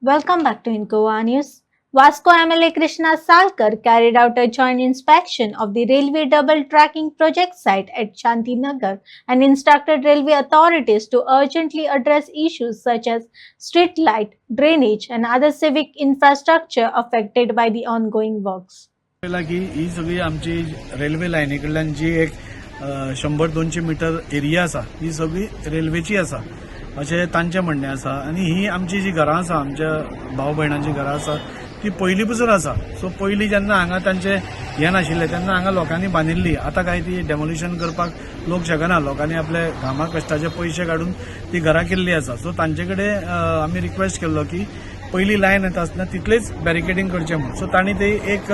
Welcome back to Incoa News. Vasco MLA Krishna Salkar carried out a joint inspection of the railway double tracking project site at Shantinagar and instructed railway authorities to urgently address issues such as street light, drainage, and other civic infrastructure affected by the ongoing works. की ही सगळी आमची railway लाईनी कडल्यान जी एक 100-200 metre area आसा ही सगळी रेल्वेची आसा अशें तांचें म्हणणें आसा आनी ही आमची जी घरां आसा आमच्या भाव भयणांची घरां आसा ती पयलीं पसून आसा. सो पयलीं जेन्ना हांगा तांचे हें नाशिल्लें तेन्ना हांगा लोकांनी बांदिल्ली. आतां काय ती डेमोलिशन करपाक लोक शकना. लोकांनी आपले घामा कश्टाचे पयशे काडून ती घरां केल्ली आसा. सो तांचे कडेन आमी रिक्वेस्ट केल्लो की पहिली लायन येता आसतना तितलेच बॅरिकेडिंग करचें म्हणून. सो तांणी ते एक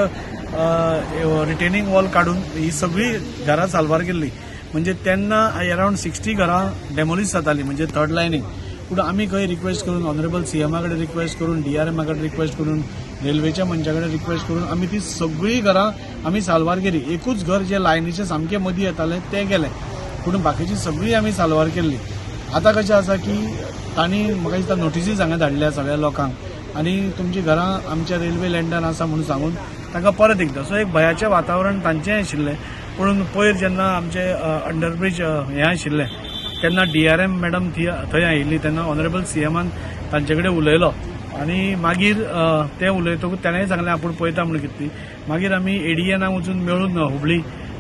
रिटेनिंग वॉल काढून ही सगळी घरां साल्वार केल्ली. म्हणजे तेन्ना अराउंड 60 घरां डेमोलिश जाताली म्हणजे थर्ड लायनीक. पूण आमी खंय रिक्वेस्ट करून ऑनरेबल सीएमा कडेन रिक्वेस्ट करून डीआरएमा कडेन रिक्वेस्ट करून रेल्वेच्या मनशा कडेन रिक्वेस्ट करून आमी ती सगळी घरां आमी साल्वार केली. एकूच घर जे लायनीचे सामके मदीं येताले ते गेले पूण बाकीची सगळी आमी साल्वार केल्ली. आतां कशें आसा की तांणी म्हाका दिसता नोटिसीज हांगा धाडल्या सगळ्या लोकांक आनी तुमची घरां आमच्या रेल्वे लँडान आसा म्हणून सांगून तांकां परत एकदां. सो एक भयाचें वातावरण तांचें आशिल्लें. पूण पयर जेन्ना आमचे अंडरब्रिज हें आशिल्लें तेन्ना डीआरएम मॅडम थंय आयिल्ली तेन्ना ऑनरेबल सीएमान तांचे कडेन उलयलो आनी मागीर ते उलयतकूच ताणेंय सांगलें आपूण पळयता म्हणून कितें. मागीर आमी एडीएनाक वचून मेळून हुबळी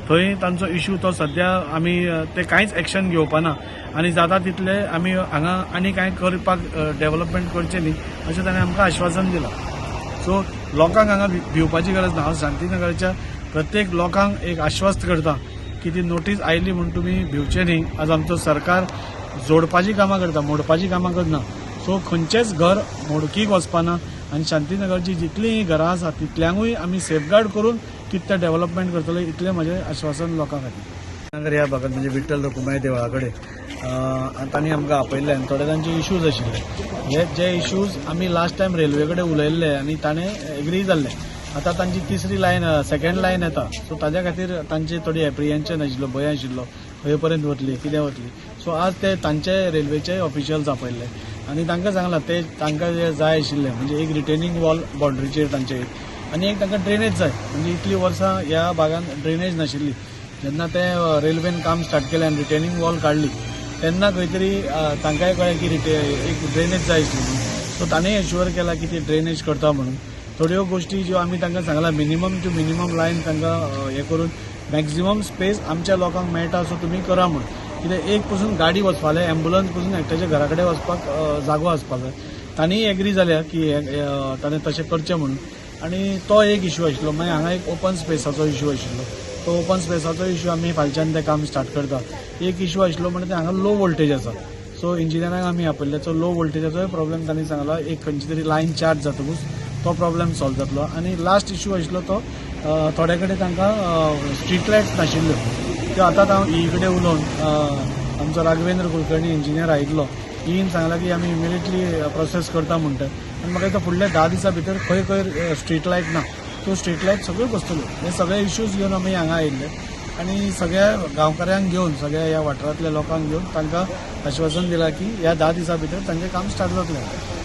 थंय तांचो इश्यू तो सध्या आमी ते कांयच एक्शन घेवपाना आनी जाता तितले आमी हांगा आनी कांय करपाक डेव्हलपमेंट करचें न्ही अशें ताणें आमकां आश्वासन दिलां. सो लोकांक हांगा भिवपाची गरज ना. हांव शांतीनगरच्या प्रत्येक लोकांक एक आश्वस्त करता की ती नोटीस आयली म्हणून तुमी भिवचे न्ही. आज आमचो सरकार जोडपाची कामां करता, मोडपाची कामां करना. सो खंयचेच घर मोडकीक वचपाना आनी शांतीनगरची जितलीं घरां आसा तितल्यांकूय आमी सेफगार्ड करून कितें डेव्हलपमेंट करतले इतलें म्हजें आश्वासन लोकां खातीर. नगर ह्या भागात म्हणजे विठ्ठल रखुमाई देवळा कडेन तांणी आमकां आपयल्ले आनी थोडे तांचे इश्यूज आशिल्ले. जे इश्यूज आमी लास्ट टायम रेल्वे कडेन उलयल्ले आनी ताणें एग्री जाल्ले. आतां तांची तिसरी लायन सेकंड लायन येता. सो ताज्या खातीर तांची थोडी एप्रिहेन्शन आशिल्लो, भंय आशिल्लो खंय पर्यंत वतली कितें वतली. सो आज ते तांचे रेल्वेचे ऑफिशियल्स आपयल्ले आनी तांकां सांगलां ते तांकां जे जाय आशिल्लें म्हणजे एक रिटेनिंग वॉल बाउंड्रीचेर तांचे आनी एक तांकां ड्रेनेज जाय. म्हणजे इतलीं वर्सां ह्या भागांत ड्रेनेज नाशिल्ली. जेन्ना ते रेल्वेन काम स्टार्ट केलें आनी रिटेनिंग वॉल काडली तेन्ना खंय तरी तांकांय कळ्ळें की एक ड्रेनेज जाय आशिल्ली. सो ताणें एश्युअर केला की ती ड्रेनेज करता म्हणून. थोड्यो गोश्टी ज्यो आमी तांकां सांगलां मिनिमम टू मिनिमम लायन तांकां हें करून मॅक्झिमम स्पेस आमच्या लोकांक मेळटा सो तुमी करा म्हणून. कित्याक एक पसून गाडी वचपाक जाय, एम्बुलन्स पसून एकट्याच्या घरा कडेन वचपाक जागो आसपाक जाय. तांणीय एग्री जाल्या की ताणें तशें करचें म्हणून. आनी तो एक इश्यू आशिल्लो. मागीर हांगा एक ओपन स्पेसाचो इश्यू आशिल्लो. तो ओपन स्पेसाचो इश्यू आमी फालच्यान तें काम स्टार्ट करता. एक इश्यू आशिल्लो म्हणजे ते हांगा लो वोल्टेज आसा. सो इंजिनियरांक आमी आपयल्ले. सो लो वोल्टेजाचोय प्रॉब्लेम तांणी सांगला. एक खंयची तरी लायन चार्ज जातकूच तो प्रॉब्लेम सॉल्व जातलो. आनी लास्ट इश्यू आशिल्लो तो थोडे कडेन तांकां स्ट्रीट लायट नाशिल्ल्यो त्यो आतां हांव ही कडेन उलोवन आमचो राघवेंद्र कुलकर्णी इंजिनियर आयिल्लो हीन सांगला की आमी इमिडिएटली प्रोसेस करता म्हणटा. आनी म्हाका दिसता फुडल्या 10 दिसां भितर खंय खंय स्ट्रीट लायट ना त्यो स्ट्रीट लायट सगळ्यो बसतल्यो. हे सगळे इश्यूज घेवन आमी हांगा आयिल्ले आनी सगळ्या गांवकाऱ्यांक घेवन सगळ्या ह्या वाठारांतल्या लोकांक घेवन तांकां आश्वासन दिलां की ह्या 10 दिसां भितर तांचें काम स्टार्ट जातलें.